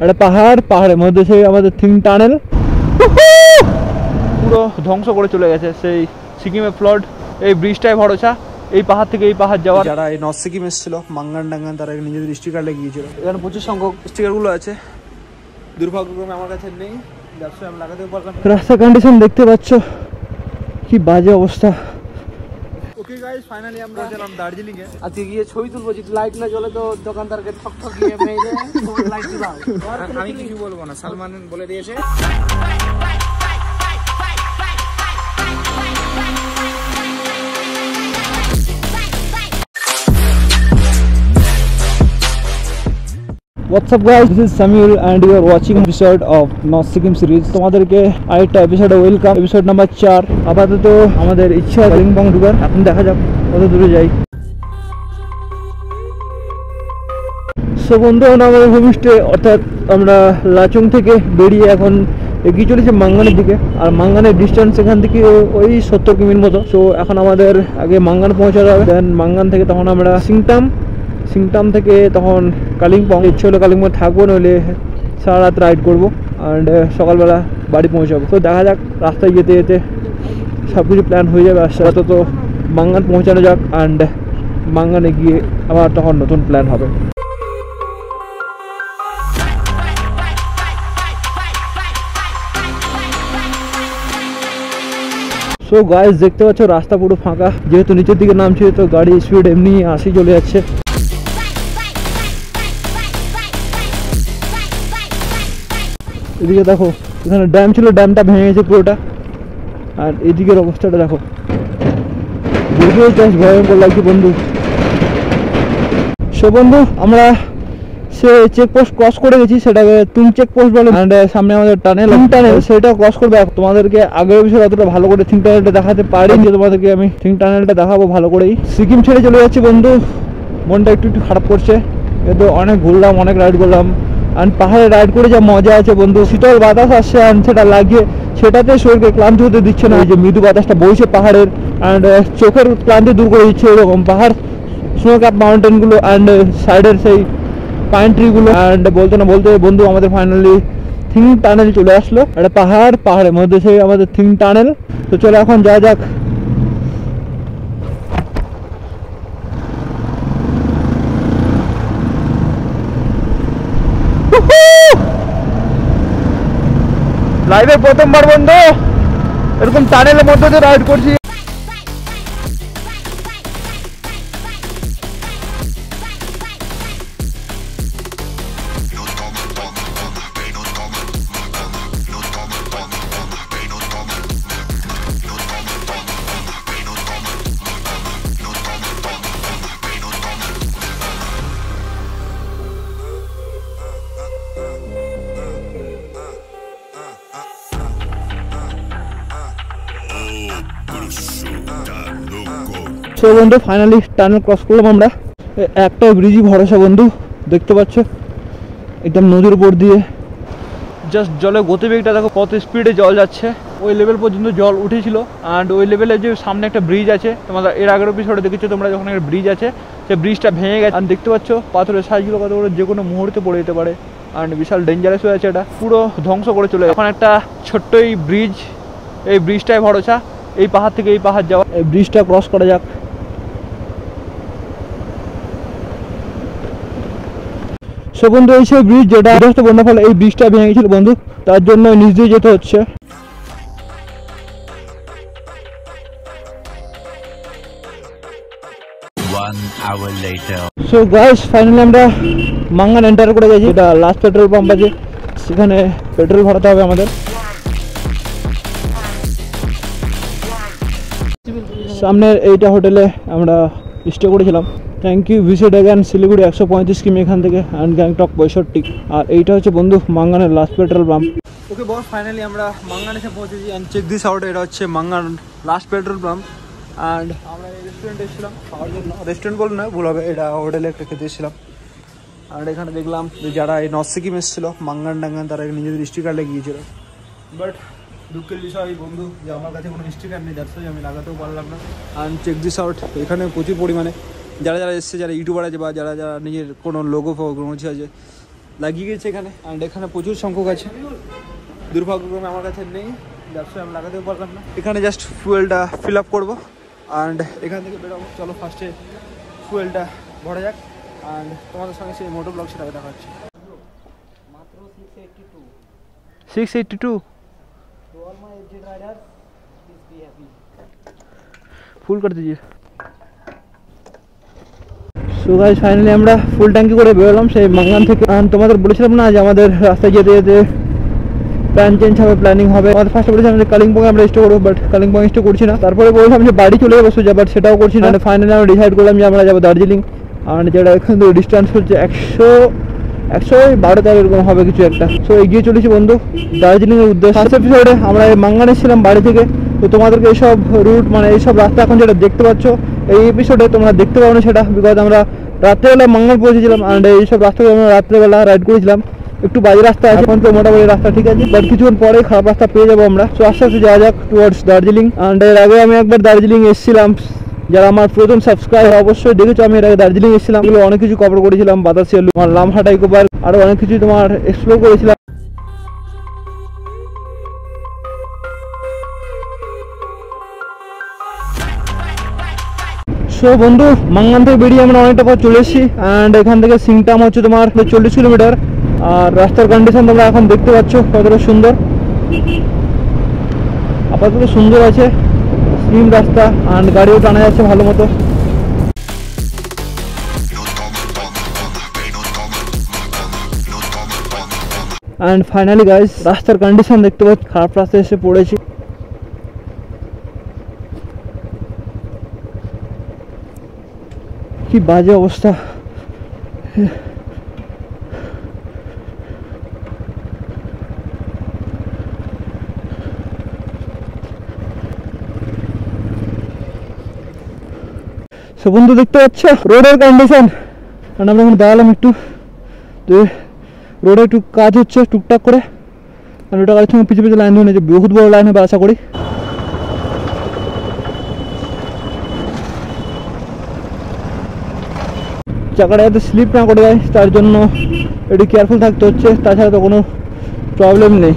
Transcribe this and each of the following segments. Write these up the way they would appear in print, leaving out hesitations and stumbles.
একটা পাহাড়, পাহাড়ের মধ্যে সেই আমাদের থিং টানেল পুরো ধ্বংস করে চলে গেছে। সেই সিকিমের ফ্লড, এই ব্রিজটাই ভরসা এই পাহাড় থেকে এই পাহাড় যাওয়া। যারা এই নর্থ সিকিম এসেছিল মাঙ্গান ডাঙ্গান, তারা নিজেদের স্টিকার লাগিয়েছিল। এখানে প্রচুর সংখ্যক স্টিকারগুলো আছে, দুর্ভাগ্যক্রমে আমার কাছে নেই, আমি লাগাতে পারলাম। রাস্তার কন্ডিশন দেখতে পাচ্ছ কি বাজে অবস্থা। ওকে গাইস, ফাইনালি আমরা গেলাম দার্জিলিং এ। আজকে গিয়ে ছবি তুলবো, যদি লাইট না জ্বলে তো দোকানদারকে ঠক ঠক দিয়ে মেরে লাইট দিলাম। আমি কিছু বলবো না, সালমান বলে দিয়েছে। What's up guys, this is Samuel and you are watching episode of North Sikkim series. তোমাদেরকে আরেকটা এপিসোডে ওয়েলকাম, এপিসোড নাম্বার 4। আপাতত আমাদের ইচ্ছা কালিম্পং ঢোকার, এখন দেখা যাক কত দূরে যাই। সো বন্ধু, আমাদের হোমস্টে অর্থাৎ আমরা লাচুং থেকে বেরিয়ে এখন এগিয়ে চলেছে মাঙ্গানের দিকে। আর মাঙ্গানের ডিস্টেন্স এখান থেকে ওই 70 কিমির মতো। সো এখন আমাদের আগে মাঙ্গান পৌঁছাতে হবে, দেন মাঙ্গান থেকে তখন আমরা সিংটাম থেকে তখন কালিম্পং। ইচ্ছে হলো কালিম্পং থাকবো, নইলে সারা রাত রাইড করবো অ্যান্ড সকালবেলা বাড়ি পৌঁছাবো। তো দেখা যাক, রাস্তায় যেতে যেতে সব কিছু প্ল্যান হয়ে যাবে। আর তো মাঙ্গান পৌঁছানো যাক অ্যান্ড মাঙ্গানে গিয়ে আবার তখন নতুন প্ল্যান হবে। সো গাইস, দেখতে পাচ্ছ রাস্তা পুরো ফাঁকা, যেহেতু নিচের দিকে নামছে তো গাড়ি স্পিড এমনি আসি চলে যাচ্ছে। এদিকে দেখো, এখানে ড্যাম ছিল, ড্যামটা ভেঙে গেছে পুরোটা। আর এদিকের অবস্থাটা দেখো, দেখেও জাস্ট ভয়ঙ্কর লাগছে বন্ধু। সো বন্ধু, আমরা সে চেকপোস্ট ক্রস করে গেছি, সেটাকে তুং চেকপোস্ট বলে। অ্যান্ড সামনে আমাদের টানেল, সেটা ক্রস করবে। তোমাদেরকে আগের বিষয়ে অতটা ভালো করে থিং টানেলটা দেখাতে পারিনি, তোমাদেরকে আমি থিং টানেলটা দেখাবো ভালো করেই। সিকিম ছেড়ে চলে যাচ্ছি বন্ধু, মনটা একটু খারাপ করছে। কিন্তু অনেক ঘুরলাম, অনেক রাইড করলাম। অ্যান্ড পাহাড়ে রাইড করে যা মজা আছে বন্ধু, শীতল বাতাস আসছে অ্যান্ড সেটা লাগিয়ে সেটাতে শরীরকে ক্লান্তি হতে দিচ্ছে না। এই যে মৃদু বাতাসটা বইছে পাহাড়ের, অ্যান্ড চোখের ক্লান্তি দূর করে দিচ্ছে এরকম পাহাড়, স্নো ক্যাপ মাউন্টেনগুলো অ্যান্ড সাইডের সেই পাইন ট্রিগুলো। অ্যান্ড বলতে না বলতে বন্ধু আমাদের ফাইনালি থিং টানেল চলে আসলো। একটা পাহাড়ের মধ্যে সেই আমাদের থিং টানেল। তো চলো এখন যাওয়া যাক। লাইভে প্রথমবার বন্ধু এরকম টানেলের মধ্যে দিয়ে রাইড করছি। সো বন্ধু ফাইনালি টানেল ক্রস করলাম আমরা। একটা ব্রিজই ভরসা বন্ধু, দেখতে পাচ্ছ একদম নদীর উপর দিয়ে। জাস্ট জলের গতিবেগটা দেখো, কত স্পিডে জল যাচ্ছে। ওই লেভেল পর্যন্ত জল উঠেছিল। অ্যান্ড ওই লেভেলে যে সামনে একটা ব্রিজ আছে, তোমরা এর আগের এপিসোডে দেখেছো তোমরা, যখন একটা ব্রিজ আছে সেই ব্রিজটা ভেঙে গেছে। আর দেখতে পাচ্ছ পাথরের সাইজগুলো কত বড়, যে কোনো মুহূর্তে পড়ে যেতে পারে। অ্যান্ড বিশাল ডেঞ্জারাস হয়ে আছে, এটা পুরো ধ্বংস করে চলে যায়। এখন একটা ছোট্ট এই ব্রিজ, এই ব্রিজটাই ভরসা এই পাহাড় থেকে এই পাহাড় যাওয়া। এই ব্রিজটা ক্রস করা যাক। সো বন্ধু, এই সেই ব্রিজ যেটা বন্যার ফলে এই ব্রিজটা ভেঙে গেছিল বন্ধু, তার জন্য নিচ দিয়ে যেতে হচ্ছে। সো গাইস, ফাইনালি আমরা মাঙ্গান এন্টার করে গেছি। এটা লাস্ট পেট্রোল পাম্প আছে, সেখানে পেট্রোল ভরাতে হবে আমাদের। সামনের এইটা হোটেলে আমরা স্টে করেছিলাম। Thank you visit again Siliguri 135 কিমি এখান থেকে, অ্যান্ড গ্যাংটক 65। আর এইটা হচ্ছে বন্ধু মাঙ্গানের লাস্ট পেট্রোল পাম্প। ওকে বস, ফাইনালি আমরা মাঙ্গান এসে পৌঁছেছি। অ্যান্ড চেক দিস আউট, এটা হচ্ছে Mangan last petrol pump. And আমরা এই রেস্টুরেন্টে এসেছিলাম খাওয়ার জন্য। রেস্টুরেন্ট বলে নয়, ভুল হবে, এটা হোটেলে একটা খেতে এসেছিলাম। আর এখানে দেখলাম যে যারা এই নর্থ সিকিম এসেছিলো মাঙ্গান ডাঙ্গান, তারা নিজেদের স্টিকার লাগিয়েছিল। বাট দুঃখের বিষয় বন্ধু যে আমার কাছে কোনো স্টিকার নেই, যার সাথে আমি লাগাতেও পারলাম না। অ্যান্ড চেক দিস আউট, এখানে প্রচুর পরিমাণে যারা এসছে, যারা ইউটিউবার আছে বা যারা নিজের কোনো লোগো ফোগো আছে, লাগিয়ে গেছে এখানে, অ্যান্ড এখানে প্রচুর সংখ্যক আছে। দুর্ভাগ্যক্রমে আমার কাছে নেই, ব্যবসা আমি লাগাতেও পারলাম না। এখানে জাস্ট ফুয়েলটা ফিল আপ করবো অ্যান্ড এখান থেকে বেরোবো। চলো ফার্স্টে ফুয়েলটা ভরা যাক অ্যান্ড তোমাদের সঙ্গে সেই মোটো ব্লগ সেটাকে দেখাচ্ছি। মাত্র 682 682 to all my FJ riders, please be happy. ফুল করে দিয়েছি। সো গাইস ফাইনালি আমরা ফুল ট্যাঙ্কি করে বেরোলাম সেই মাঙ্গান থেকে। তোমাদের বলেছিলাম না যে আমাদের রাস্তায় যেতে যেতে প্ল্যান চেঞ্জ হবে, প্ল্যানিং হবে। আমাদের ফার্স্টে বলেছিলাম যে কালিম্পং আমরা স্টে করবো, বাট কালিম্পং স্টে করছি না। তারপরে বললাম যে বাড়ি চলে যাবো সোজা, বাট সেটাও করছি না। ফাইনালি আমরা ডিসাইড করলাম যে আমরা যাবো দার্জিলিং। আর যেটা এখান থেকে ডিস্টেন্স হচ্ছে 112 এরকম হবে কিছু একটা। সো এগিয়ে চলেছি বন্ধু দার্জিলিংয়ের উদ্দেশ্যে। ফার্স্ট এপিসোডে আমরা মাঙ্গানে ছিলাম বাড়ি থেকে, তো তোমাদেরকে এইসব রুট মানে এইসব রাস্তা এখন যেটা দেখতে পাচ্ছ এই এপিসোডে তোমরা দেখতে পাবো না সেটা, বিকজ আমরা রাত্রেবেলা মাঙ্গান পৌঁছেছিলাম অ্যান্ড এইসব রাস্তাগুলো আমরা রাত্রেবেলা রাইড করেছিলাম। একটু বাজে রাস্তা আছে, এখন তো মোটামুটি রাস্তা ঠিক আছে, বাট কিছুক্ষণ পরে খারাপ রাস্তা পেয়ে যাবো আমরা। সো আস্তে আস্তে যাওয়া যাক টুয়ার্ডস দার্জিলিং। অ্যান্ড এর আগে আমি একবার দার্জিলিং এসেছিলাম, যারা আমার প্রথম সাবস্ক্রাইব অবশ্যই দেখেছো, আমি এর আগে দার্জিলিং এসেছিলাম। এগুলো অনেক কিছু কভার করেছিলাম, বাতাসি আলু, আমার লামহাটা ইকো পার্ক, আরো অনেক কিছু তোমার এক্সপ্লোর করেছিলাম। সো বন্ধু মাঙ্গান থেকে বেরিয়ে আমরা অনেকটা পর চলে এসেছি অ্যান্ড এখান থেকে সিংটাম হচ্ছে তোমার 40 কিলোমিটার। আর রাস্তার কন্ডিশন তোমরা এখন দেখতে পাচ্ছ কতটা সুন্দর, আপাতত সুন্দর আছে, স্লিম রাস্তা অ্যান্ড গাড়িও টানা যাচ্ছে ভালো মতো। অ্যান্ড ফাইনালি গাইস রাস্তার কন্ডিশন দেখতে পাচ্ছ, খারাপ রাস্তায় এসে পড়েছি। কি বাজে অবস্থা। সো বন্ধু দেখতে পাচ্ছ রোডের কন্ডিশন, আমরা এখন দাঁড়ালাম একটু, তো রোডে একটু কাজ হচ্ছে টুকটাক করে, আর ওটা গাড়ির সঙ্গে পিছিয়ে পিছিয়ে লাইন ধরে নিয়েছে, বহুত বড় লাইন হবে আশা করি। চাকাটা যাতে স্লিপ না করে যায় তার জন্য একটু কেয়ারফুল থাকতে হচ্ছে, তাছাড়া তো কোনো প্রবলেম নেই।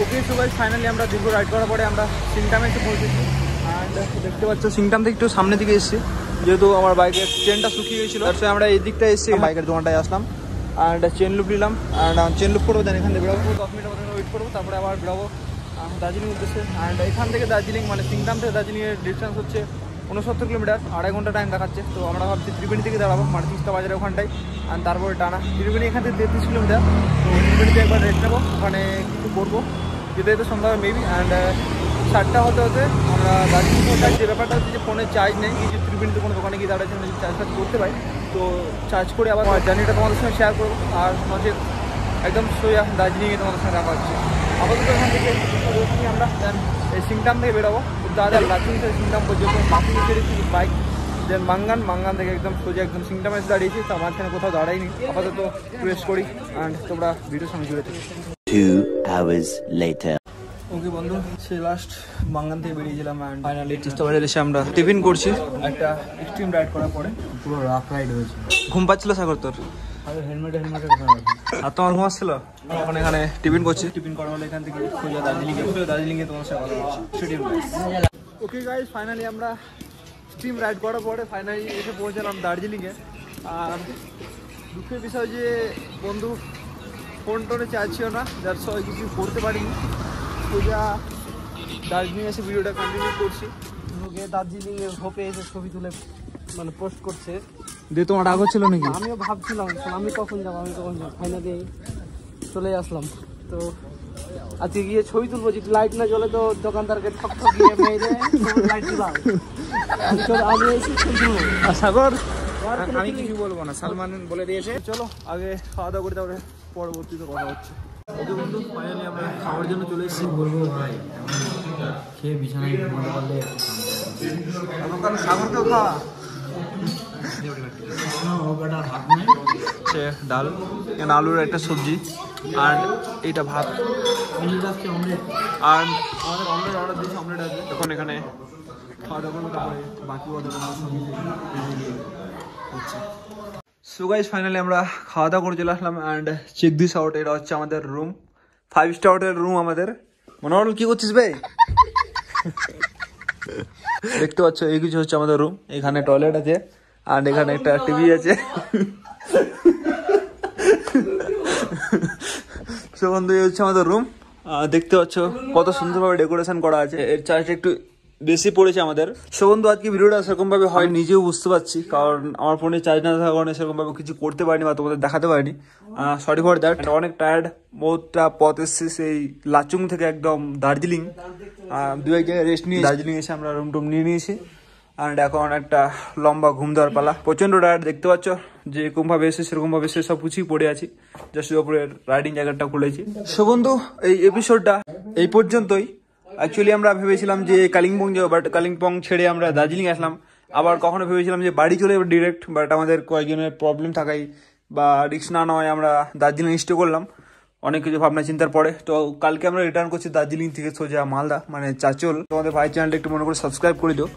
ওকে সবাই ফাইনালি আমরা দীর্ঘ রাইড করার পরে আমরা সিংটামে এসে পৌঁছেছি অ্যান্ড দেখতে পাচ্ছ সিংটাম থেকে একটু সামনের দিকে এসেছি, যেহেতু আমার বাইকের চেনটা শুকিয়ে গেছিলো, তার সঙ্গে আমরা এই দিকটা এসেছি বাইকের দোকানটায় আসলাম অ্যান্ড চেন লুপ নিলাম অ্যান্ড চেন লুপ করবো, দেন এখান থেকে বেরোবো 10 মিনিটের মতো ওয়েট করবো, তারপরে আবার বেরোবো দার্জিলিং উদ্দেশ্যে। অ্যান্ড এখান থেকে দার্জিলিং মানে সিংটাম থেকে দার্জিলিংয়ের ডিস্টেন্স হচ্ছে 69 কিলোমিটার, 2.5 ঘন্টা টাইম দেখাচ্ছে। তো আমরা ভাবছি ত্রিবেণী থেকে দাঁড়াবো মানে তিস্তা বাজারের ওখানটায়, আর তারপরে টানা ত্রিবেণী এখান থেকে 33 কিলোমিটার। তো ত্রিবেণীতে একবার রেস্ট নেবো, ওখানে কিছু করবো, যেতে যেতে সন্ধ্যা মেবি। অ্যান্ড 7টা হতে হতে আমরা দার্জিলিং পৌঁছাই। যে ব্যাপারটা হচ্ছে যে ফোনে চার্জ নেই, কিছু ত্রিবেণীতে কোনো দোকানে গিয়ে দাঁড়াচ্ছে যদি চার্জ করতে পারি তো চার্জ করে আবার জার্নিটা তোমাদের সঙ্গে শেয়ার করবো, আর নচেত একদম সোজা দার্জিলিংয়ে তোমাদের সঙ্গে দেখা হচ্ছে। আপাতত এখান থেকে আমরা এই সিংটাম থেকে বেরোবো, দার্জিলিং থেকে সিংটাম পর্যন্ত বাইক, দেন মাঙ্গান থেকে একদম সোজা একদম সিংটামে এসে দাঁড়িয়েছি, তার মাঝখানে কোথাও দাঁড়াইনি। আপাতত রেস্ট করি অ্যান্ড তোমরা ভিডিওর সঙ্গে জুড়ে থাকো। 2 hours later. ওকে বন্ধু, সে লাস্ট মাঙ্গান থেকে বেরিয়েছিলাম অ্যান্ড ফাইনালি তিস্তা বাজারে এসে আমরা টিফিন করছি। একটা এক্সট্রিম রাইড করার পরে পুরো রাফ রাইড হয়েছে। ঘুম পাচ্ছিল সাগর তোর? হেলমেটে আর তোমার ঘুম আসছিল? এখন এখানে টিফিন করছি, টিফিন করা হলে এখান থেকে সোজা দার্জিলিংয়ে তোমার সাথে কথা বলছি। ওকে গাইস ফাইনালি আমরা স্টিম রাইড করার পরে ফাইনালি এসে পৌঁছালাম দার্জিলিংয়ে। আর দুঃখের বিষয় যে বন্ধু ফোন টোনে চার্জ ছিল না, যার সবাই কিছু করতে পারিনি, সোজা দার্জিলিং এসে ভিডিওটা কন্টিনিউ করছি। লোকে দার্জিলিংয়ের হোপে এসে ছবি তুলে মানে পোস্ট করছে, দিয়ে তোমার রাগ হচ্ছিল নাকি? আমিও ভাবছিলাম আমি কখন যাবো ফাইনালি চলে আসলাম। তো আজকে গিয়ে ছবি তুলবো, যদি লাইট না জ্বলে তো দোকানদারকে ঠক ঠকিয়ে মেরে লাইট দিলাম, আমি এসে ছবি তুলবো। আর সাগর আমি কিছু বলবো না, সালমান বলে দিয়েছে। চলো আগে খাওয়া দাওয়া করে তারপরে পরবর্তীতে কথা হচ্ছে। ওকে বন্ধু ফাইনালি আমরা খাওয়ার জন্য চলে এসেছি। বলবো ভাই খেয়ে বিছানায় ঘুমাতে পারলে দোকান সাগরকেও খাওয়া হচ্ছে ডাল, এখানে আলুর একটা সবজি, আর এইটা ভাত, আর আমাদের অমলেট অর্ডার দিয়েছি, অমলেট আছে। এখন এখানে খাওয়া দাওয়া করবো, তারপরে বাকি হচ্ছে। সো গাইস ফাইনালি আমরা খাওয়া দাওয়া করে চলে আসলাম অ্যান্ড চেক দিস আউট। এটা হচ্ছে আমাদের রুম, 5 স্টার রুম আমাদের। মনোহর কি করছিস ভাই? দেখতে পাচ্ছ এই কিছু হচ্ছে আমাদের রুম। এখানে টয়লেট আছে আর এখানে একটা টিভি আছে। সো বন্ধু এই হচ্ছে আমাদের রুম। দেখতে পাচ্ছ কত সুন্দরভাবে ডেকোরেশন করা আছে। এর চার্জটা একটু বেশি পড়েছে আমাদের। সো বন্ধু আজকে ভিডিওটা সেরকম ভাবে হয় নিজেও বুঝতে পারছি, কারণ আমার ফোনে চার্জ না থাকার কারণে সেরকম ভাবে কিছু করতে পারিনি বা তোমাদের দেখাতে পারিনি। Sorry for that. অনেক টায়ার্ড, বহুতটা পথ এসেছি সেই লাচুং থেকে একদম দার্জিলিং। 2-1 জায়গায় রেস্ট নিয়ে দার্জিলিং এসে আমরা রুম টুম নিয়ে নিয়েছি অ্যান্ড এখন একটা লম্বা ঘুম দেওয়ার পালা। প্রচন্ড টায়ার্ড, দেখতে পাচ্ছ যেরকম ভাবে এসে সেরকম ভাবে এসে সব কিছুই পড়ে আছি। জাস্ট উপরের রাইডিং জায়গাটা খুলেছি। সো বন্ধু এই এপিসোডটা এই পর্যন্তই। অ্যাকচুয়ালি আমরা ভেবেছিলাম যে কালিম্পং যাবো, বাট কালিম্পং ছেড়ে আমরা দার্জিলিং আসলাম। আবার কখনো ভেবেছিলাম যে বাড়ি চলে যাবো ডিরেক্ট, বাট আমাদের কয়েকজনের প্রবলেম থাকাই বা রিস্ক না নেওয়ায় আমরা দার্জিলিং স্টে করলাম অনেক কিছু ভাবনা চিন্তার পরে। তো কালকে আমরা রিটার্ন করছি দার্জিলিং থেকে সোজা মালদা, মানে চাচল। তোমাদের ভাই চ্যানেলটা একটু মনে করে সাবস্ক্রাইব করে দিও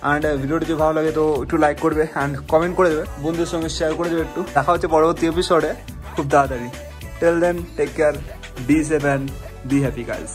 অ্যান্ড ভিডিওটি যদি ভালো লাগে তো একটু লাইক করবে অ্যান্ড কমেন্ট করে দেবে, বন্ধুদের সঙ্গে শেয়ার করে দেবে একটু। দেখা হচ্ছে পরবর্তী এপিসোডে খুব তাড়াতাড়ি। Till then take care, be safe and be happy guys.